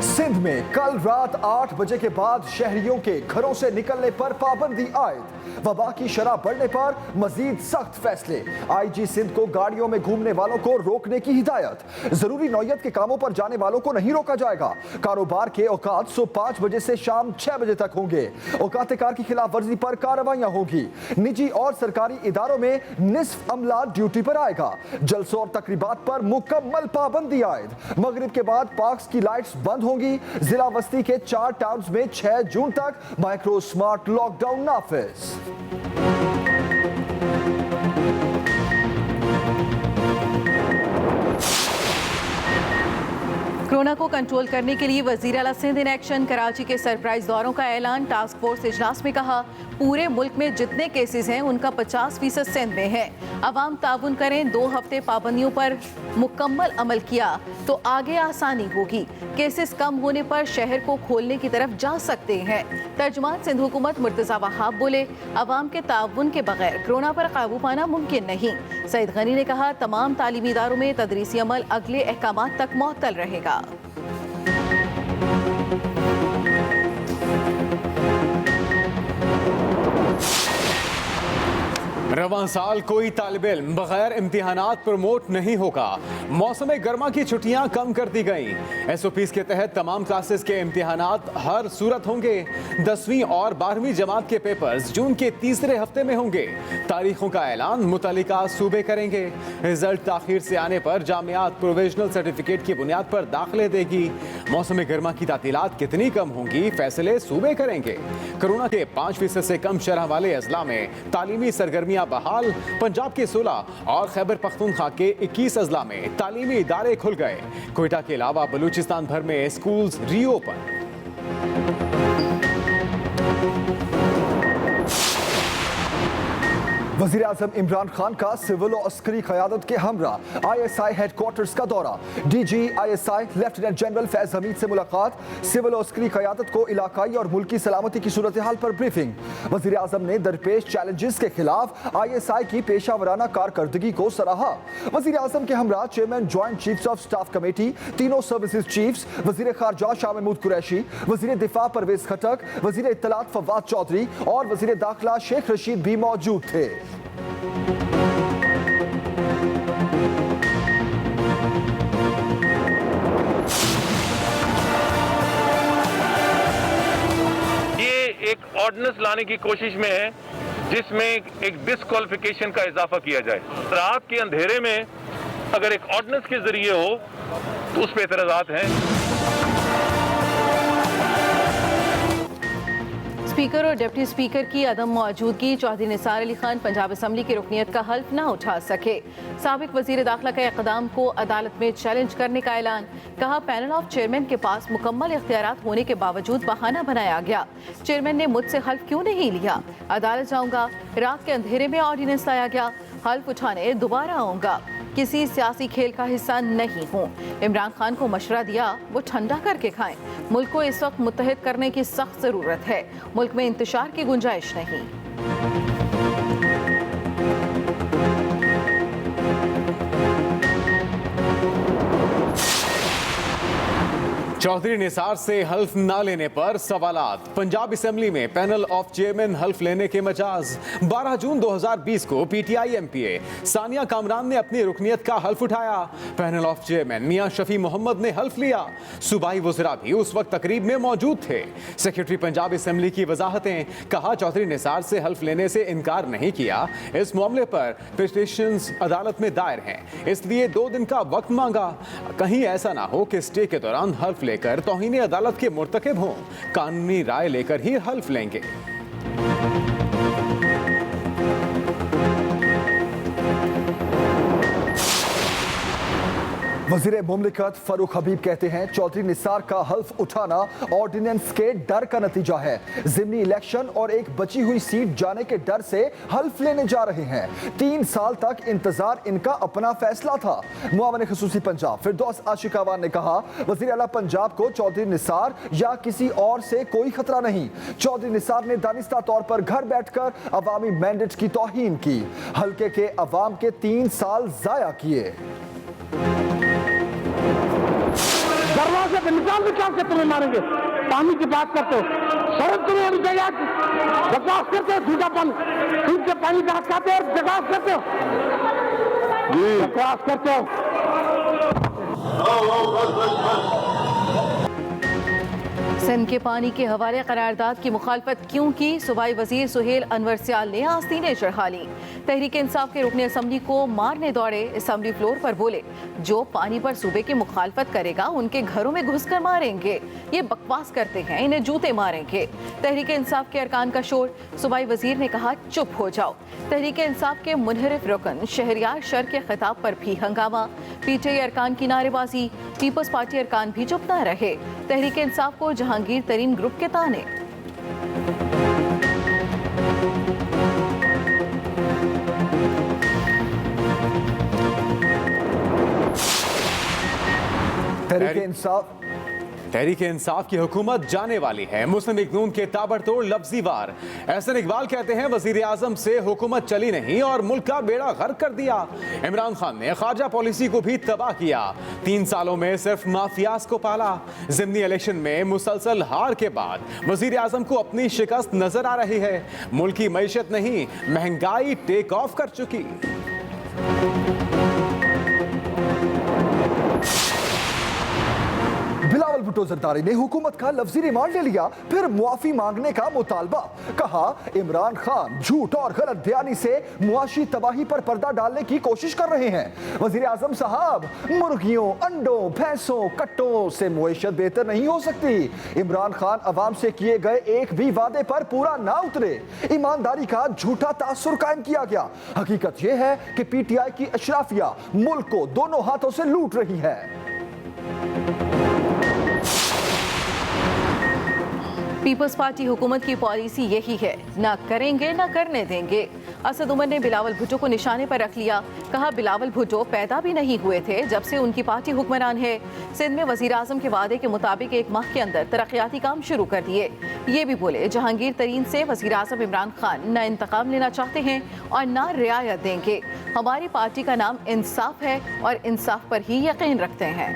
सिंध में कल रात 8 बजे के बाद शहरियों के घरों से निकलने पर पाबंदी आयद। वबा की शरह बढ़ने पर मजीद सख्त फैसले। आईजी सिंध को गाड़ियों में घूमने वालों को रोकने की हिदायत। जरूरी नौयत के कामों पर जाने वालों को नहीं रोका जाएगा। कारोबार के औकात सुबह 5 बजे से शाम 6 बजे तक होंगे। औकात कार की खिलाफ वर्जी पर कार्रवाइयां होगी। निजी और सरकारी इदारों में निस्फ अमला ड्यूटी पर आएगा। जलसों और तकरीबात पर मुकम्मल पाबंदी आयद। मगरिब के बाद पार्क्स की लाइट्स बंद होंगी। जिला वस्ती के 4 टाउन्स में 6 जून तक माइक्रो स्मार्ट लॉकडाउन नाफिज। कोरोना को कंट्रोल करने के लिए वजीर आला सिंध इन एक्शन। कराची के सरप्राइज दौरों का ऐलान। टास्क फोर्स इजलास में कहा पूरे मुल्क में जितने केसेस हैं उनका 50% सिंध में है। अवाम ताउन करें। 2 हफ्ते पाबंदियों पर मुकम्मल अमल किया तो आगे आसानी होगी। केसेस कम होने पर शहर को खोलने की तरफ जा सकते हैं। तर्जुमान सिंध हुकूमत मुर्तज़ा वहाब बोले अवाम के ताउन के बगैर कोरोना पर काबू पाना मुमकिन नहीं। सईद गनी ने कहा तमाम तालीमी इदारों में तदरीसी अमल अगले अहकामात तक मुअत्तल रहेगा। रवां साल कोई तालिब इल्म बगैर इम्तिहानात प्रमोट नहीं होगा। मौसम गर्मा की छुट्टियां कम कर दी गई। SOPs के तहत तमाम क्लासेस के इम्तिहानात हर सूरत होंगे। 10वीं और 12वीं जमात के पेपर्स जून के तीसरे हफ्ते में होंगे। तारीखों का ऐलान मुतल्लिका सूबे करेंगे। रिजल्ट ताखीर से आने पर जामियात प्रोविजनल सर्टिफिकेट की बुनियाद पर दाखिले देगी। मौसम गर्मा की तातीलात कितनी कम होंगी फैसले सूबे करेंगे। कोरोना के 5% से कम शरह वाले अजला में तालीमी सरगर्मियां बहाल। पंजाब के 16 और खैबर पख्तूनख्वा के 21 अजला में तालीमी इदारे खुल गए। कोयटा के अलावा बलूचिस्तान भर में स्कूल्स रीओपन। वज़ीर आज़म इमरान खान का सिविल और अस्करी क़यादत के हमरा ISI हेडक्वार्टर्स का दौरा। DG ISI lieutenant general Faiz Hamid से मुलाकात। सिविल और अस्करी क़यादत को इलाकाई और मुल्की सलामती की सूरत हाल पर ब्रीफिंग। वज़ीर आज़म ने दरपेश चैलेंजेस के खिलाफ ISI की पेशावराना कारकर्दगी को सराहा। वज़ीर आज़म के हमरा chairman joint chiefs of staff committee, तीनों सर्विसेज चीफ्स, वज़ीर ख़ारजा शाह महमूद कुरैशी, वज़ीर दिफा परवेज खटक, वज़ीर इत्तलात फवाद चौधरी और वज़ीर दाखिला शेख रशीद भी मौजूद थे। एक ऑर्डिनेंस लाने की कोशिश में है जिसमें एक डिस्क्वालिफिकेशन का इजाफा किया जाए। रात के अंधेरे में अगर एक ऑर्डिनेंस के जरिए हो तो उस पर एतराजात हैं। स्पीकर और डिप्टी स्पीकर की अदम मौजूदगी। चौधरी निसार अली खान पंजाब असम्बली की रुकनीत का हल्फ न उठा सके। साबिक वजीर दाखिला के इक़दाम को अदालत में चैलेंज करने का ऐलान। कहा पैनल ऑफ चेयरमैन के पास मुकम्मल इख्तियारात होने के बावजूद बहाना बनाया गया। चेयरमैन ने मुझसे हल्फ क्यों नहीं लिया। अदालत जाऊंगा। रात के अंधेरे में ऑर्डिनेंस लाया गया। हल्फ उठाने दोबारा आऊंगा। किसी सियासी खेल का हिस्सा नहीं हूँ। इमरान खान को मशवरा दिया वो ठंडा करके खाएं। मुल्क को इस वक्त मुत्तहिद करने की सख्त ज़रूरत है। मुल्क में इंतशार की गुंजाइश नहीं। चौधरी निसार से हल्फ ना लेने पर सवालात। पंजाब असेंबली में पैनल ऑफ चेयरमैन हल्फ लेने के मजाज। 12 जून 2020 को PTI MPA सानिया कामरान ने अपनी रुकनियत का हल्फ उठाया। पैनल ऑफ चेयरमैन मियां शफी मोहम्मद ने हल्फ लिया। सूबाई वज़रा भी उस वक्त तकरीब में मौजूद थे। सेक्रेटरी पंजाब असेंबली की वजाहतें। कहा चौधरी निसार से हल्फ लेने से इनकार नहीं किया। इस मामले पर पिटीशंस अदालत में दायर हैं, इसलिए 2 दिन का वक्त मांगा। कहीं ऐसा ना हो कि स्टे के दौरान हल्फ लेकर तौहीन अदालत के मुर्तकिब हों। कानूनी राय लेकर ही हल्फ लेंगे। वज़ीर मुमलिकत फरूक हबीब कहते हैं चौधरी निसार का हल्फ उठाना ऑर्डिनेंस के डर का नतीजा है। ज़िमनी इलेक्शन और एक बची हुई सीट जाने के डर से हल्फ लेने जा रहे हैं। 3 साल तक इंतजार इनका अपना फैसला था। मुआवन खसूसी पंजाब फिरदौस आशिकावान ने कहा वज़ीर आला पंजाब को चौधरी निसार या किसी और से कोई खतरा नहीं। चौधरी निसार ने दानिस्ता तौर पर घर बैठकर अवामी मैंडेट की तौहीन की। हल्के के अवाम के 3 साल जाया किए। दरवाजे के निकाल के तुम्हें मारेंगे। पानी की बात करते हो, शर्म तुम्हें आनी चाहिए। बकवास करते हो, झूठापन पीठ के पानी का खाते हो, बकवास करते हो, बकवास करते हो। सिंध के पानी के हवाले करारदाद की मुखालफत क्यों की? सूबाई वजीर सुहेल अनवर सियाल ने आस्तीनें चढ़ा ली। तहरीक इंसाफ के रुकने असम्बली को मारने दौड़े। असम्बली फ्लोर पर बोले, जो पानी पर सूबे की मुखालफत करेगा उनके घरों में घुसकर मारेंगे। ये बकवास करते हैं, इन्हें जूते मारेंगे। तहरीक इंसाफ के अरकान का शोर। सूबाई वजीर ने कहा, चुप हो जाओ। तहरीक इंसाफ के मुनहरिफ रुकन शहरियार शर के खिताब पर भी हंगामा। पीटीआई अरकान की नारेबाजी। पीपल्स पार्टी अरकान भी चुप न रहे। तहरीक इंसाफ को जहांगीर तरीन ग्रुप के ताने। तहरीक इंसाफ की हुकूमत जाने वाली है। मुस्लिम लीग नून के ताबड़तोड़ लफ्जी वार। एहसन इकबाल कहते हैं, वजीर आजम से हुकूमत चली नहीं और मुल्क का बेड़ा गर्क कर दिया। इमरान खान ने खारजा पॉलिसी को भी तबाह किया। 3 सालों में सिर्फ माफियाज को पाला। ज़िमनी इलेक्शन में मुसलसल हार के बाद वजीर आजम को अपनी शिकस्त नजर आ रही है। मुल्क की मईशत नहीं, महंगाई टेक ऑफ कर चुकी। बिलावल भुट्टो जरदारी ने हुकूमत का लफ्जी रिमांड ले लिया, फिर मुआफी मांगने का मुतालबा। कहा, इमरान खान झूठ और गलत बयानी से मुआशी तबाही पर पर्दा डालने की कोशिश कर रहे हैं। वजीर आजम साहब, मुर्गियों, अंडों, भैंसों, कट्टों से मुईशत बेहतर नहीं हो सकती। इमरान खान अवाम से किए गए एक भी वादे पर पूरा ना उतरे। ईमानदारी का झूठा तासुर कायम किया गया। हकीकत यह है कि पीटीआई की अशराफिया मुल्क को दोनों हाथों से लूट रही है। पीपल्स पार्टी हुकूमत की पॉलिसी यही है, ना करेंगे ना करने देंगे। असद उमर ने बिलावल भुट्टो को निशाने पर रख लिया। कहा, बिलावल भुट्टो पैदा भी नहीं हुए थे जब से उनकी पार्टी हुक्मरान है। सिंध में वजीर आजम के वादे के मुताबिक 1 माह के अंदर तरक्याती काम शुरू कर दिए। ये भी बोले, जहांगीर तरीन से वजीर आजम इमरान खान न इंतकाम लेना चाहते हैं और न रियायत देंगे। हमारी पार्टी का नाम इंसाफ है और इंसाफ पर ही यकीन रखते हैं।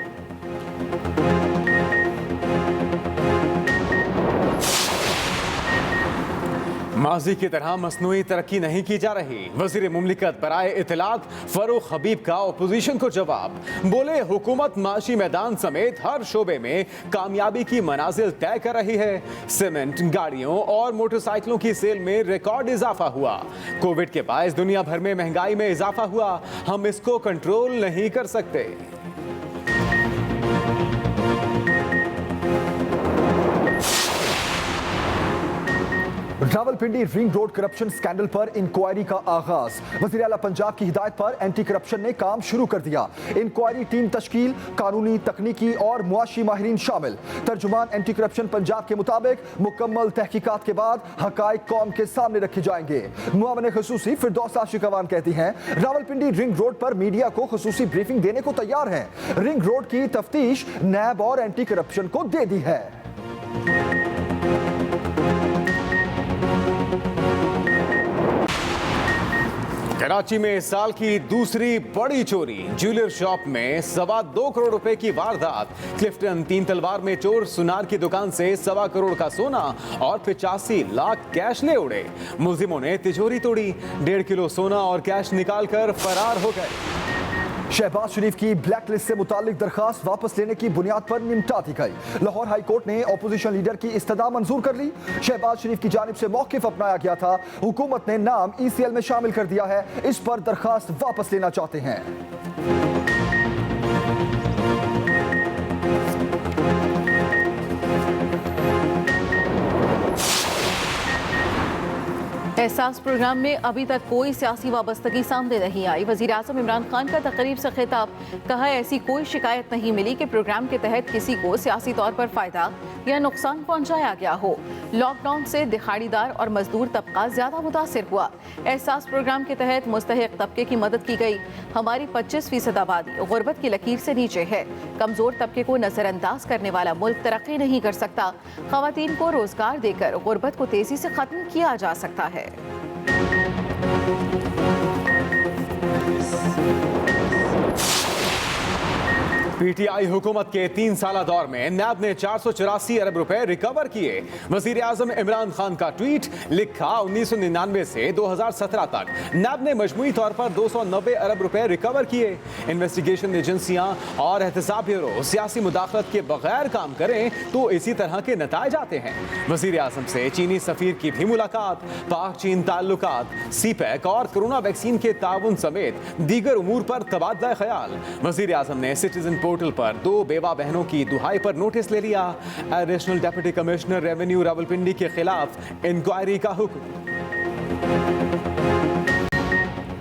माजी की तरह मसनूई तरक्की नहीं की जा रही। वजीर मुमलिकत बराए इत्तलात फरूख हबीब का अपोजिशन को जवाब। बोले, हुकूमत माशी मैदान समेत हर शोबे में कामयाबी की मनाजिल तय कर रही है। सीमेंट, गाड़ियों और मोटरसाइकिलों की सेल में रिकॉर्ड इजाफा हुआ। कोविड के बायस दुनिया भर में महंगाई में इजाफा हुआ। हम इसको कंट्रोल नहीं कर सकते। Rawalpindi ring road corruption scandal पर इंक्वायरी का आगाज। वज़ीर आला पंजाब की हिदायत पर एंटी करप्शन ने काम शुरू कर दिया। इंक्वायरी टीम तश्कील, कानूनी, तकनीकी और मुआशी माहिरीन शामिल। तर्जुमान एंटी करप्शन पंजाब के मुताबिक मुकम्मल तहकीकात के बाद हकायक कौम के सामने रखे जाएंगे। मुआविन खुसूसी फिरदौस आशिकवान कहती हैं, रावलपिंडी रिंग रोड पर मीडिया को खुसूसी ब्रीफिंग देने को तैयार हैं। रिंग रोड की तफ्तीश नैब और एंटी करप्शन को दे दी है। कराची में इस साल की दूसरी बड़ी चोरी। ज्वेलर शॉप में 2.25 करोड़ रुपए की वारदात। क्लिफ्टन 3 तलवार में चोर सुनार की दुकान से 1.25 करोड़ का सोना और 85 लाख कैश ले उड़े। मुलजिमों ने तिजोरी तोड़ी, 1.5 किलो सोना और कैश निकालकर फरार हो गए। शहबाज शरीफ की ब्लैक लिस्ट से मुतालिक दरखास्त वापस लेने की बुनियाद पर निमटा दी गई। लाहौर हाई कोर्ट ने अपोजिशन लीडर की इस्तदा मंजूर कर ली। शहबाज शरीफ की जानिब से मौकिफ अपनाया गया था। हुकूमत ने नाम ECL में शामिल कर दिया है। इस पर दरखास्त वापस लेना चाहते हैं। एहसास प्रोग्राम में अभी तक कोई सियासी वाबस्तगी सामने नहीं आई। वज़ीर आज़म इमरान खान का तकरीब से खिताब। कहा, ऐसी कोई शिकायत नहीं मिली कि प्रोग्राम के तहत किसी को सियासी तौर पर फायदा या नुकसान पहुंचाया गया हो। लॉकडाउन से दिहाड़ीदार और मजदूर तबका ज्यादा मुतासिर हुआ। एहसास प्रोग्राम के तहत मुस्तहिक तबके की मदद की गई। हमारी 25% आबादी गुर्बत की लकीर से नीचे है। कमजोर तबके को नजरअंदाज करने वाला मुल्क तरक्की नहीं कर सकता। खवातीन को रोजगार देकर गुर्बत को तेजी से खत्म किया जा सकता है। पीटीआई हुकूमत के 3 साला दौर में नैब ने 484 अरब रुपए रिकवर किए। वजीर आजम इमरान खान का ट्वीट, लिखा 1999 से 2017 तक नैब ने मजमूई तौर पर 290 अरब रुपए रिकवर किए। इन्वेस्टिगेशन एजेंसियां और एहतसाब ब्यूरो सियासी मुदाखलत के बगैर काम करें तो इसी तरह के नताइज आते हैं। वजीर आजम से चीनी सफीर की भी मुलाकात, पाक चीन ताल्लुकात, सीपैक और कोरोना वैक्सीन के ताउन समेत दीगर उमूर पर तबादला ख्याल। वजीर आजम ने सिटीजन पोर्टल पर 2 बेवा बहनों की दुहाई पर नोटिस ले लिया। Additional deputy commissioner revenue Rawalpindi के खिलाफ इंक्वायरी का हुक्म।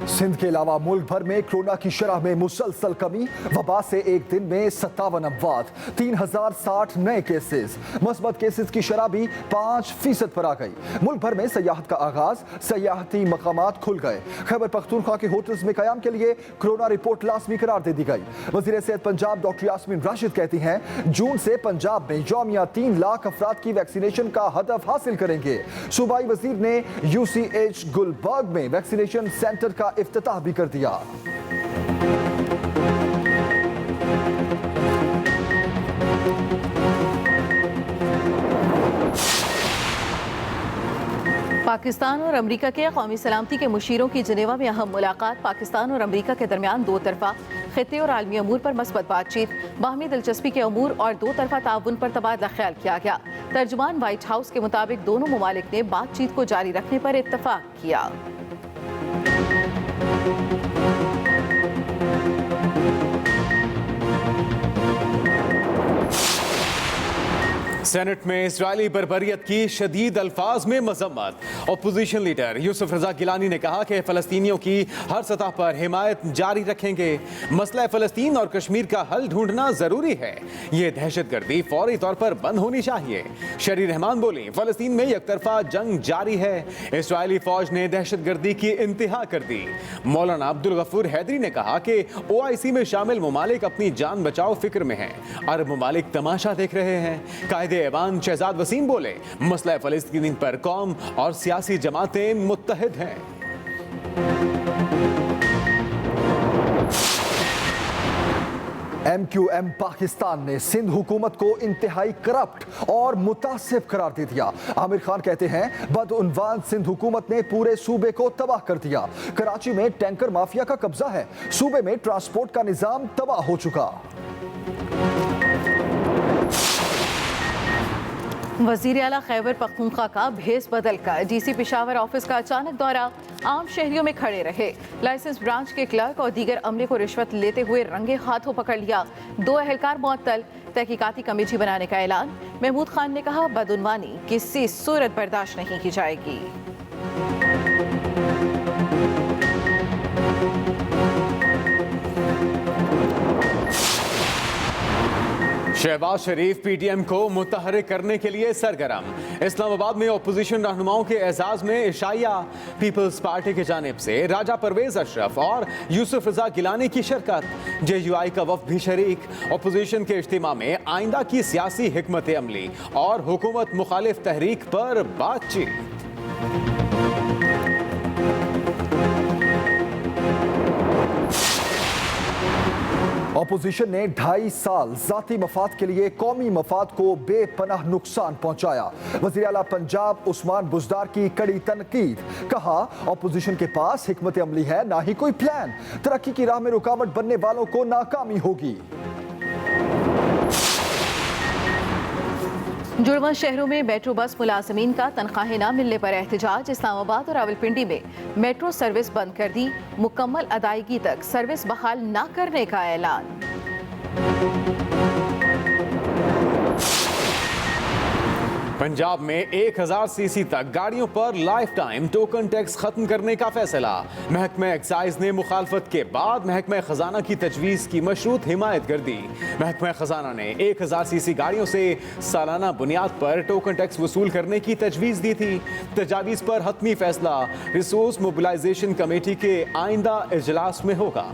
सिंध के अलावा मुल्क भर में कोरोना की शरह में मुसलसल कमी। वबा से एक दिन में 57 अमवात, 3060 नए केसेस। मस्बत केसेस की शरह भी 5% पर आ गई। मुल्क भर में सयाहत का आगाज, सयाहती मकामात खुल गए। खैबर पख्तूनख्वा के होटल्स में कयाम के लिए कोरोना रिपोर्ट लाजमी करार दे दी गई। वजीर सेहत पंजाब डॉक्टर यास्मीन राशिद कहती हैं, जून से पंजाब में यौमिया 3 लाख अफराद की वैक्सीनेशन का हदफ हासिल करेंगे। सूबाई वजीर ने UCH गुलबर्ग में वैक्सीनेशन सेंटर का इफ्तिताह भी कर दिया। पाकिस्तान और अमेरिका के कौमी सलामती के मुशीरों की जनेवा में अहम मुलाकात। पाकिस्तान और अमेरिका के दरमियान 2 तरफा खित्ते और आलमी अमूर पर मस्बत बातचीत, बाहमी दिलचस्पी के अमूर और 2 तरफा ताउन पर तबादला ख्याल किया गया। तर्जुमान व्हाइट हाउस के मुताबिक दोनों ममालिक ने बातचीत को जारी रखने पर इत्तफाक किया। सेनेट में इस्राएली बर्बरियत की शदीद अल्फाज में मजम्मत। अपोजिशन लीडर यूसुफ रजा गिलानी ने कहा कि फ़लस्तीनियों की हर सतह पर हिमायत जारी रखेंगे। मसला फ़लस्तीन और कश्मीर का हल ढूंढना जरूरी है। ये दहशतगर्दी फौरी तौर पर बंद होनी चाहिए। शरी रहमान बोली, फ़लस्तीन में एकतरफा जंग जारी है। इस्राएली फौज ने दहशतगर्दी की इंतहा कर दी। मौलाना अब्दुल गफूर हैदरी ने कहा कि OIC में शामिल ममालिक अपनी जान बचाओ फिक्र में हैं। अरब ममालिक तमाशा देख रहे हैं। कायदे ऐवान शहजाद वसीम बोले, मसला फ़लस्तीन पर कौम और सियासी जमातें मुत्तहिद हैं। MQM पाकिस्तान ने सिंध हुकूमत को इंतहाई करप्ट और मुतासिब करार दे दिया। आमिर खान कहते हैं, बदउनवान सिंध हुकूमत ने पूरे सूबे को तबाह कर दिया। कराची में टैंकर माफिया का कब्जा है। सूबे में ट्रांसपोर्ट का निजाम तबाह हो चुका। वजीर आला खैबर पख्तूनख्वा का भेस बदल कर DC पेशावर ऑफिस का अचानक दौरा, आम शहरियों में खड़े रहे। लाइसेंस ब्रांच के क्लर्क और दीगर अमले को रिश्वत लेते हुए रंगे हाथों पकड़ लिया। 2 एहलकार मुअत्तल, तहकीकाती कमेटी बनाने का ऐलान। महमूद खान ने कहा, बदउनवानी किसी सूरत बर्दाश्त नहीं की जाएगी। शहबाज शरीफ PTM को मुतहर्रिक करने के लिए सरगर्म। इस्लामाबाद में अपोजिशन रहनुमाओं के एजाज में इशाया। पीपल्स पार्टी की जानिब से राजा परवेज अशरफ और यूसुफ रजा गिलानी की शिरकत। JUI का वफ्द भी शरीक। अपोजिशन के इज्तिमा में आइंदा की सियासी हिकमत अमली और हुकूमत मुखालिफ तहरीक पर बातचीत। अपोजिशन ने 2.5 साल जाती मफाद के लिए कौमी मफाद को बेपनाह नुकसान पहुंचाया। वज़ीर आला पंजाब उस्मान बुज़दार की कड़ी तनकीद। कहा, अपोजिशन के पास हिकमत अमली है, ना ही कोई प्लान। तरक्की की राह में रुकावट बनने वालों को नाकामी होगी। जुड़वा शहरों में मेट्रो बस मुलाजमीन का तनख्वाहें न मिलने पर एहतजाज। इस्लामाबाद और रावलपिंडी में मेट्रो सर्विस बंद कर दी। मुकम्मल अदायगी तक सर्विस बहाल न करने का ऐलान। पंजाब में 1000 सीसी तक गाड़ियों पर लाइफ टाइम टोकन टैक्स खत्म करने का फैसला। महकमा एक्साइज ने मुखालफत के बाद महकमा खजाना की तजवीज़ की मशरूत हिमायत कर दी। महकमा खजाना ने 1000 सीसी गाड़ियों से सालाना बुनियाद पर टोकन टैक्स वसूल करने की तजवीज़ दी थी। तजावीज़ पर हतमी फैसला रिसोर्स मोबिलाइजेशन कमेटी के आइंदा इजलास में होगा।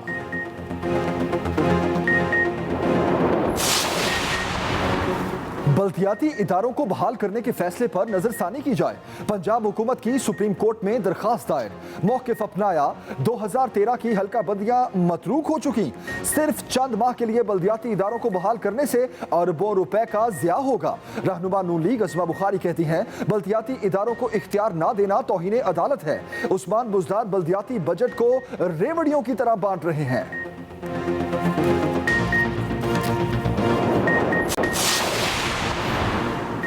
बल्दियाती इदारों को बहाल करने के फैसले पर नजरसानी की जाए। पंजाब हुकूमत की सुप्रीम कोर्ट में दरखास्त दायर। मौक़िफ़ अपनाया। 2013 की हल्का बंदियां मतरूक हो चुकी। सिर्फ चंद माह के लिए बल्दियाती इदारों को बहाल करने से अरबों रुपए का ज़िया होगा। रहनुमा नून लीग अज़मा बुखारी कहती हैं बल्दियाती इदारों को इख्तियार ना देना तौहीन अदालत है। उस्मान बुज़दार बल्दियाती बजट को रेवड़ियों की तरह बांट रहे हैं।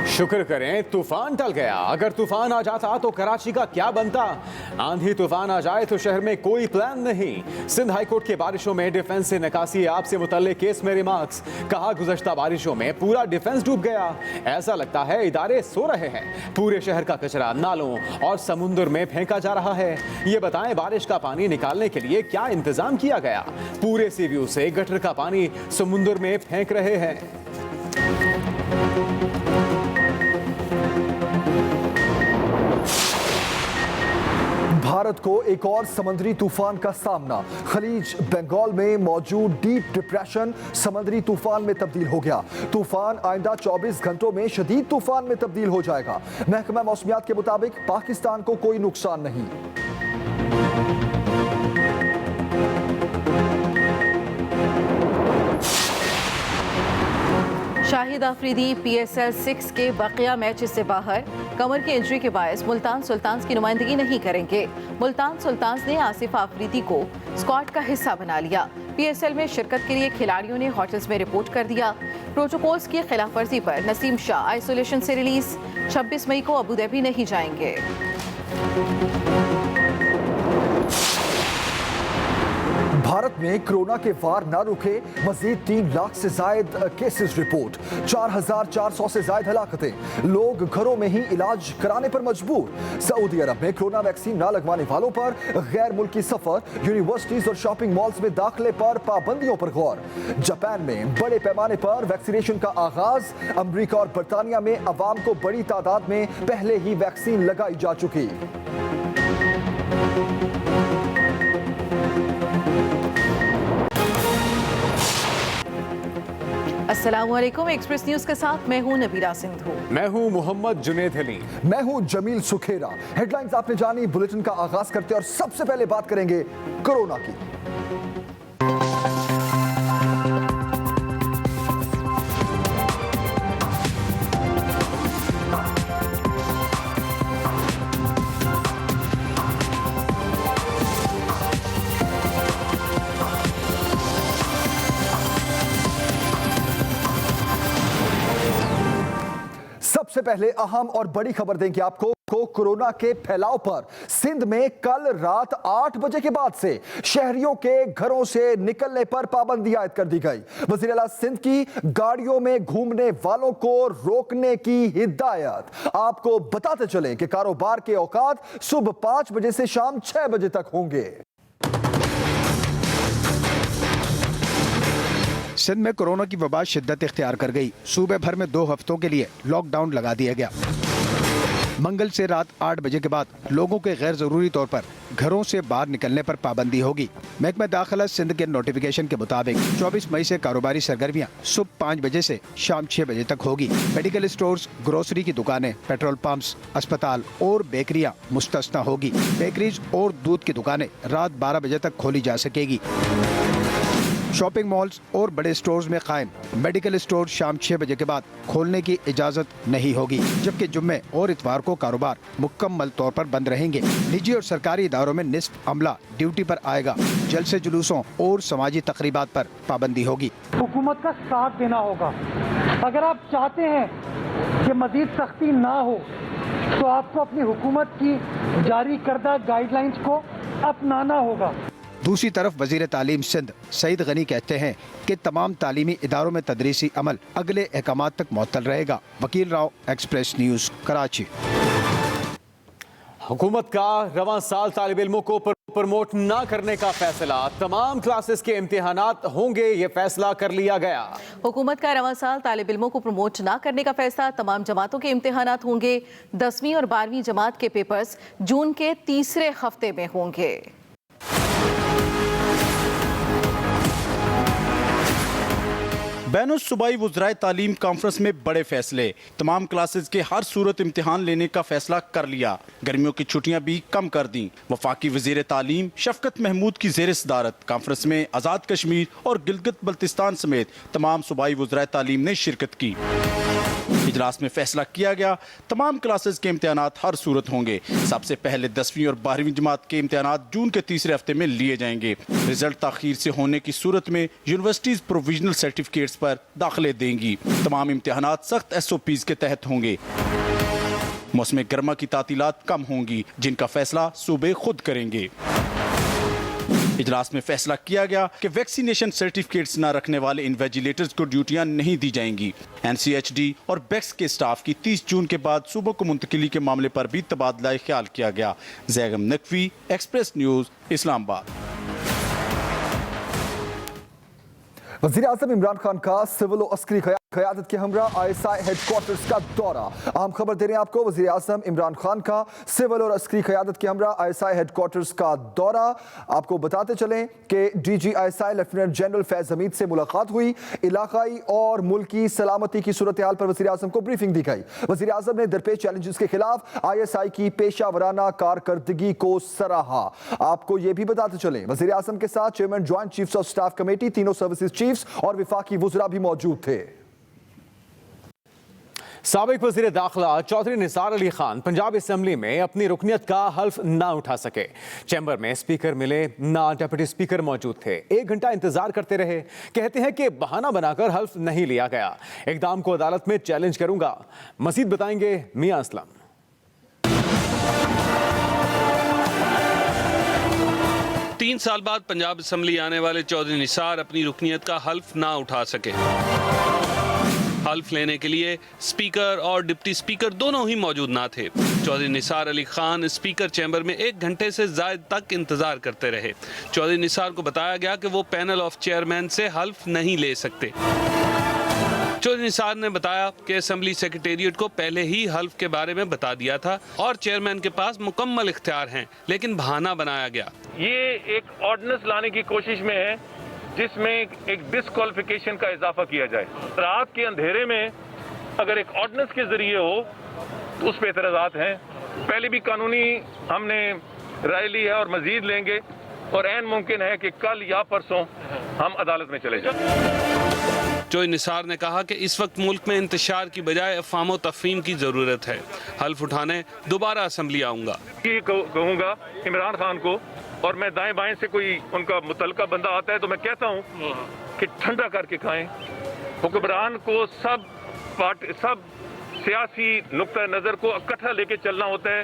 शुक्र करें तूफान टल गया। अगर तूफान आ जाता तो कराची का क्या बनता। आंधी तूफान आ जाए तो शहर में कोई प्लान नहीं। सिंध हाई कोर्ट के बारिशों में डिफेंस से निकासी ऐप से मुतल्लिक केस में रिमार्क्स। कहा गुज़श्ता बारिशों में पूरा डिफेंस डूब गया। ऐसा लगता है इदारे सो रहे हैं। पूरे शहर का कचरा नालों और समुद्र में फेंका जा रहा है। ये बताएं बारिश का पानी निकालने के लिए क्या इंतजाम किया गया। पूरे सी व्यू से गटर का पानी समुद्र में फेंक रहे हैं। भारत को एक और समुद्री तूफान का सामना। खलीज बंगाल में मौजूद डीप डिप्रेशन समुद्री तूफान में तब्दील हो गया। तूफान आइंदा 24 घंटों में शदीद तूफान में तब्दील हो जाएगा। महकमा मौसमियात के मुताबिक पाकिस्तान को कोई नुकसान नहीं। शाहिद आफरीदी PSL 6 के बकिया मैचेस से बाहर। कमर की इंजरी के बायस मुल्तान सुल्तान्स की नुमाइंदगी नहीं करेंगे। मुल्तान सुल्तान्स ने आसिफ आफरीदी को स्क्वाड का हिस्सा बना लिया। PSL में शिरकत के लिए खिलाड़ियों ने होटल्स में रिपोर्ट कर दिया। प्रोटोकॉल्स की खिलाफवर्जी पर नसीम शाह आइसोलेशन से रिलीज। 26 मई को अबू धाबी नहीं जाएंगे। भारत में कोरोना के वार न रुके। मजीद 3 लाख से जायद केसेस रिपोर्ट। 4400 से जायद हलाकतें। लोग घरों में ही इलाज कराने पर मजबूर। सऊदी अरब में कोरोना वैक्सीन न लगवाने वालों पर गैर मुल्की सफर। यूनिवर्सिटीज और शॉपिंग मॉल्स में दाखिले पर पाबंदियों पर गौर। जापान में बड़े पैमाने पर वैक्सीनेशन का आगाज। अमेरिका और बरतानिया में अवाम को बड़ी तादाद में पहले ही वैक्सीन लगाई जा चुकी। अस्सलामुअलैकुम। एक्सप्रेस न्यूज के साथ मैं हूं नबीरा सिंधु। मैं हूं मोहम्मद जुनेद अली। मैं हूं जमील सुखेरा। हेडलाइंस आपने जानी। बुलेटिन का आगाज करते और सबसे पहले बात करेंगे कोरोना की। सबसे पहले अहम और बड़ी खबर देंगे आपको कोरोना के फैलाव पर। सिंध में कल रात 8 बजे के बाद से शहरियों के घरों से निकलने पर पाबंदी आयद कर दी गई। वज़ीर आला सिंध की गाड़ियों में घूमने वालों को रोकने की हिदायत। आपको बताते चलें कि कारोबार के औकात सुबह 5 बजे से शाम 6 बजे तक होंगे। सिंध में कोरोना की वबा शिद्दत इख्तियार कर गई। सूबे भर में 2 हफ्तों के लिए लॉकडाउन लगा दिया गया। मंगल से रात 8 बजे के बाद लोगों के गैर जरूरी तौर पर घरों से बाहर निकलने पर पाबंदी होगी। महकमा दाखिला सिंध के नोटिफिकेशन के मुताबिक 24 मई से कारोबारी सरगर्मियां सुबह 5 बजे से शाम 6 बजे तक होगी। मेडिकल स्टोर्स, ग्रोसरी की दुकानें, पेट्रोल पंप्स, अस्पताल और बेकरियां मुस्तस्ना होगी। बेकरीज और दूध की दुकानें रात 12 बजे तक खोली जा सकेगी। शॉपिंग मॉल्स और बड़े स्टोर्स में कायम मेडिकल स्टोर शाम 6 बजे के बाद खोलने की इजाजत नहीं होगी, जबकि जुम्मे और इतवार को कारोबार मुकम्मल तौर पर बंद रहेंगे। निजी और सरकारी इदारों में निस्फ अमला ड्यूटी पर आएगा। जलसे जुलूसों और समाजी तकरीबात पर पाबंदी होगी। हुकूमत का साथ देना होगा। अगर आप चाहते हैं कि मजीद सख्ती ना हो तो आपको अपनी हुकूमत की जारी करदा गाइडलाइंस को अपनाना होगा। दूसरी तरफ वजीर तालीम सिंध सईद गनी कहते हैं कि तमाम तालीमी इदारों में तदरीसी अमल अगले अहकामात तक मुअत्तल रहेगा। वकील राव, एक्सप्रेस न्यूज़, कराची। हुकूमत का रवां साल तालिब इल्मों को प्रमोट ना करने का फैसला। तमाम क्लासेस के इम्तिहानात होंगे, ये फैसला कर लिया गया। हुकूमत का रवां साल तालिब इल्मों को प्रमोट ना करने का फैसला। तमाम जमातों के इम्तिहानात होंगे। 10वीं और 12वीं जमात के पेपर्स जून के तीसरे हफ्ते में होंगे। बैनुल सूबाई वज़राए तालीम कॉन्फ्रेंस में बड़े फैसले। तमाम क्लासेस के हर सूरत इम्तिहान लेने का फैसला कर लिया। गर्मियों की छुट्टियां भी कम कर दी। वफाकी वज़ीर तालीम शफकत महमूद की ज़ेर सदारत कॉन्फ्रेंस में आज़ाद कश्मीर और गिलगित बल्तिस्तान समेत तमाम सूबाई वज़राए तालीम ने शिरकत की। इजलास में फैसला किया गया, तमाम क्लासेस के इम्तिहानात हर सूरत होंगे। सबसे पहले 10वीं और 12वीं जमात के इम्तिहानात जून के तीसरे हफ्ते में लिए जाएंगे। रिजल्ट ताखीर से होने की सूरत में यूनिवर्सिटीज प्रोविजनल सर्टिफिकेट्स पर दाखिले देंगी। तमाम इम्तिहानात सख्त SOPs के तहत होंगे। मौसम गर्मा की तातीलात कम होंगी, जिनका फैसला सूबे खुद करेंगे। इजलास में फैसला किया गया कि वैक्सीनेशन सर्टिफिकेट्स न रखने वाले इन्वेजिलेटर्स को ड्यूटियां नहीं दी जाएंगी। NCHD और BECS के स्टाफ की 30 जून के बाद सूबों को मुंतकिली के मामले पर भी तबादला ख्याल किया गया। Zaigham Naqvi, Express News, Islamabad. वज़ीर-ए-आज़म इमरान खान का सिविल और अस्करी क़यादत के हमरा ISI हेडक्वार्टर्स का दौरा। अहम खबर दे रहे हैं आपको, वज़ीर-ए-आज़म इमरान खान का सिविल और अस्करी क़यादत के हमरा ISI हेडक्वार्टर्स का दौरा। आपको बताते चलें कि DG ISI लेफ्टिनेंट जनरल फैज़ हमीद से मुलाकात हुई। इलाकाई और मुल्की सलामती की सूरत हाल पर वज़ीर-ए-आज़म को ब्रीफिंग दी गई। वज़ीर-ए-आज़म ने दरपेश चैलेंजेस के खिलाफ ISI की पेशावराना कारकर्दगी को सराहा। आपको ये भी बताते चलें, वज़ीर-ए-आज़म के साथ chairman joint chiefs of staff committee, तीनों सर्विसेज चीफ्स और विफाकी वुज़रा भी मौजूद थे। साबिक वज़ीर दाखिला चौधरी निसार अली खान पंजाब असम्बली में अपनी रुकनियत का हल्फ ना उठा सके। चैम्बर में स्पीकर मिले ना डिप्टी स्पीकर मौजूद थे। 1 घंटा इंतजार करते रहे। कहते हैं कि बहाना बनाकर हल्फ नहीं लिया गया। इक़दाम को अदालत में चैलेंज करूंगा। मज़ीद बताएंगे मियां असलम। 3 साल बाद पंजाब असम्बली आने वाले चौधरी निसार अपनी रुकनियत का हल्फ ना उठा सके। हल्फ लेने के लिए स्पीकर और डिप्टी स्पीकर दोनों ही मौजूद ना थे। चौधरी निसार अली खान स्पीकर चैम्बर में 1 घंटे से ज़ायद तक इंतजार करते रहे। चौधरी निसार को बताया गया कि वो पैनल ऑफ चेयरमैन से हल्फ नहीं ले सकते। चौधरी निसार ने बताया कि असेंबली सेक्रेटेरिएट को पहले ही हल्फ के बारे में बता दिया था और चेयरमैन के पास मुकम्मल इख्तियार हैं, लेकिन बहाना बनाया गया। ये एक ऑर्डिनेंस लाने की कोशिश में है जिसमें एक डिस्क्वालिफिकेशन का इजाफा किया जाए। रात के अंधेरे में अगर एक ऑर्डिनेंस के जरिए हो तो उस पर एतराज़ात हैं। पहले भी कानूनी हमने राय ली है और मजीद लेंगे और ऐन मुमकिन है कि कल या परसों हम अदालत में चले जाएं। चौधरी निसार ने कहा कि इस वक्त मुल्क में इंतशार की बजाय अफ़ाम तफ़हीम की ज़रूरत है। हल्फ उठाने दोबारा असम्बली आऊँगा। कहूँगा इमरान खान को, और मैं दाएं बाएं से कोई उनका मुतलका बंदा आता है तो मैं कहता हूँ कि ठंडा करके खाएं। हुक्मरान को सब सियासी नुक्ता नज़र को इकट्ठा लेके चलना होता है।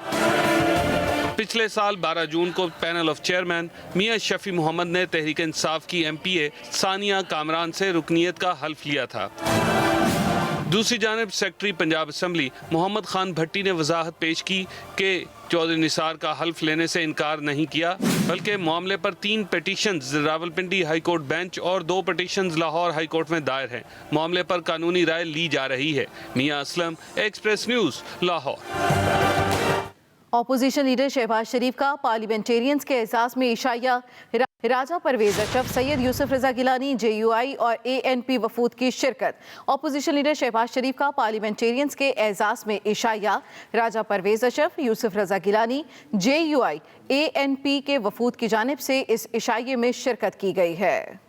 पिछले साल 12 जून को पैनल ऑफ चेयरमैन मियां शफी मोहम्मद ने तहरीक इंसाफ की MPA सानिया कामरान से रुकनियत का हल्फ लिया था। दूसरी जानिब सेक्रेटरी पंजाब असम्बली मोहम्मद खान भट्टी ने वजाहत पेश की कि चौधरी निसार का हल्फ लेने से इनकार नहीं किया, बल्कि मामले पर 3 petitions Rawalpindi high court bench और 2 पिटीशंस लाहौर हाई कोर्ट में दायर हैं। मामले पर कानूनी राय ली जा रही है। Mian Aslam, Express News, Lahore. Opposition leader Shehbaz Sharif का पार्लियामेंटेरियंस के एजाज में इशाया। राजा परवेज अशरफ, सैयद यूसुफ रजा गिलानी, JUI और ANP वफूद की शिरकत। ऑपोजिशन लीडर शहबाज शरीफ का पार्लियामेंटेरियंस के एजाज में इशाया। राजा परवेज अशरफ, यूसुफ रजा गिलानी, JUI, ANP के वफूद की जानिब से इस इशाये में शिरकत की गई है।